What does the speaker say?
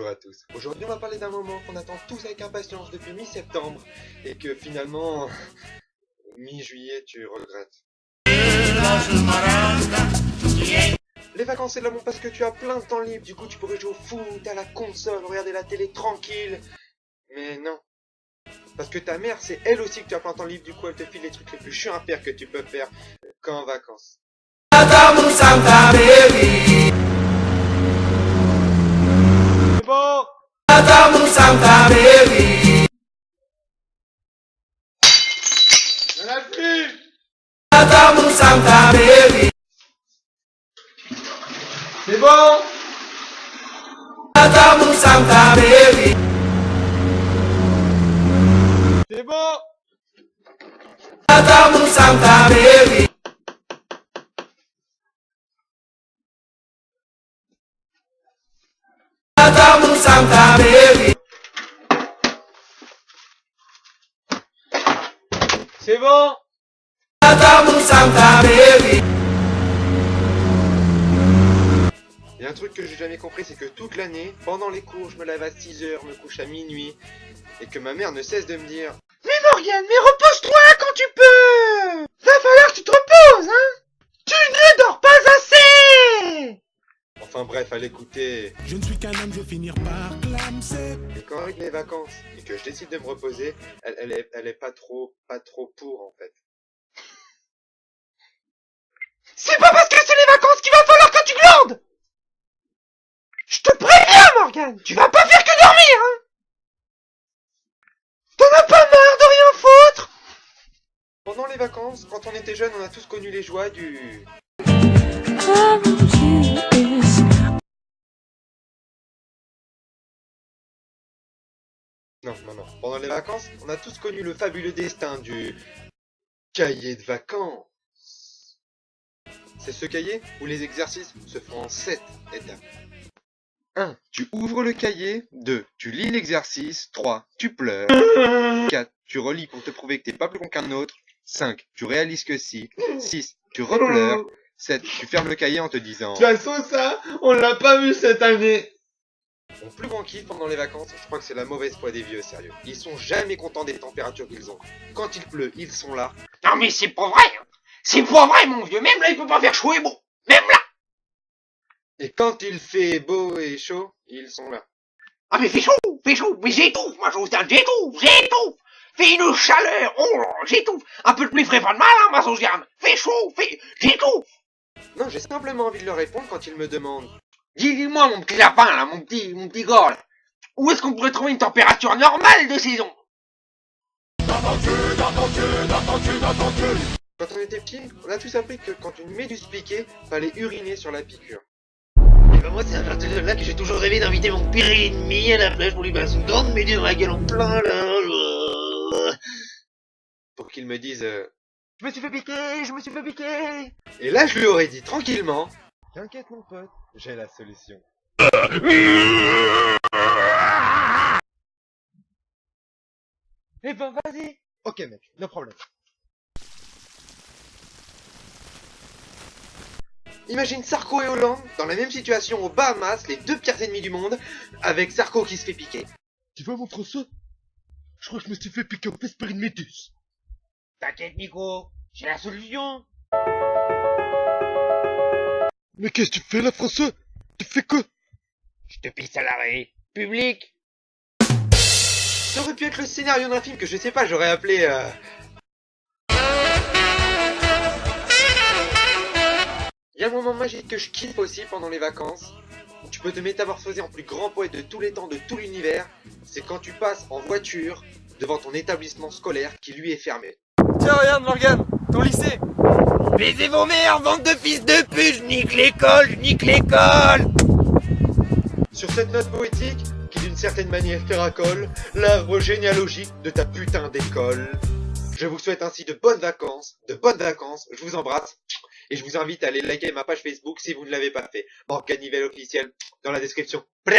Bonjour à tous. Aujourd'hui on va parler d'un moment qu'on attend tous avec impatience depuis mi-septembre et que finalement, mi-juillet tu regrettes. Les vacances c'est de l'amour parce que tu as plein de temps libre, du coup tu pourrais jouer au foot, à la console, regarder la télé tranquille. Mais non. Parce que ta mère c'est elle aussi que tu as plein de temps libre, du coup elle te file les trucs les plus chiants à faire que tu peux faire qu'en vacances. C'est bon. Y'en a plus. C'est bon. C'est bon. C'est bon. Et un truc que j'ai jamais compris, c'est que toute l'année, pendant les cours, je me lève à 6h, me couche à minuit, et que ma mère ne cesse de me dire « Mais Morgane, mais repose-toi quand tu peux. Va falloir que tu te reposes, hein. Tu ne dors pas assez !» Enfin bref, à l'écouter. Je ne suis qu'un homme, je vais finir par clamser. Et quand arrivent les vacances, et que je décide de me reposer, elle est pas trop pour, en fait. C'est pas parce que c'est les vacances qu'il va falloir que tu glandes. Je te préviens, Morgane, tu vas pas faire que dormir, hein. T'en as pas marre de rien foutre. Pendant les vacances, quand on était jeunes, on a tous connu les joies du... Non. Pendant les vacances, on a tous connu le fabuleux destin du... cahier de vacances. C'est ce cahier où les exercices se font en 7 étapes. 1. Tu ouvres le cahier. 2. Tu lis l'exercice. 3. Tu pleures. 4. Tu relis pour te prouver que t'es pas plus con qu'un autre. 5. Tu réalises que si. 6. Tu repleures. 7. Tu fermes le cahier en te disant... De toute façon, ça, on l'a pas vu cette année. Mon plus grand kiff pendant les vacances, je crois que c'est la mauvaise foi des vieux, sérieux. Ils sont jamais contents des températures qu'ils ont. Quand il pleut, ils sont là. Non mais c'est pas vrai. C'est pas vrai, mon vieux. Même là, il peut pas faire chaud et beau. Même là. Et quand il fait beau et chaud, ils sont là. Ah mais fait chaud. Mais j'étouffe. Moi, j'étouffe. Fait une chaleur. Oh, j'étouffe. Un peu de pluie ferait pas de mal, hein, ma Josiane. Fait chaud. J'étouffe. Non, j'ai simplement envie de leur répondre quand ils me demandent. Dis-moi, mon petit lapin, là, mon petit gars, là. Où est-ce qu'on pourrait trouver une température normale de saison? Quand on était petits, on a tous appris que quand une méduse piquait, fallait uriner sur la piqûre. Et ben moi, c'est à partir de là que j'ai toujours rêvé d'inviter mon pire ennemi à la plage pour lui balancer une grande méduse dans la gueule en plein, là. Pour qu'ils me disent Je me suis fait piquer. Et là, je lui aurais dit tranquillement. T'inquiète mon pote, j'ai la solution. Eh ben vas-y. Ok mec, no problème. Imagine Sarko et Hollande dans la même situation aux Bahamas, les deux pires ennemis du monde, avec Sarko qui se fait piquer. Tu vois mon François? Je crois que je me suis fait piquer en fesse par une méduse. T'inquiète, Nico. J'ai la solution. Mais qu'est-ce que tu fais là, François? Tu fais quoi? Je te pisse à l'arrêt public. Ça aurait pu être le scénario d'un film que je sais pas, j'aurais appelé Il y a un moment magique que je kiffe aussi pendant les vacances, où tu peux te métamorphoser en plus grand poète de tous les temps, de tout l'univers, c'est quand tu passes en voiture devant ton établissement scolaire qui lui est fermé. Tiens, regarde Morgane, ton lycée. Baisez vos mères, bande de fils de pute, je nique l'école. Sur cette note poétique, qui d'une certaine manière caracole l'arbre généalogique de ta putain d'école, je vous souhaite ainsi de bonnes vacances, je vous embrasse, et je vous invite à aller liker ma page Facebook si vous ne l'avez pas fait. Morgane Nivelle officiel dans la description. Blah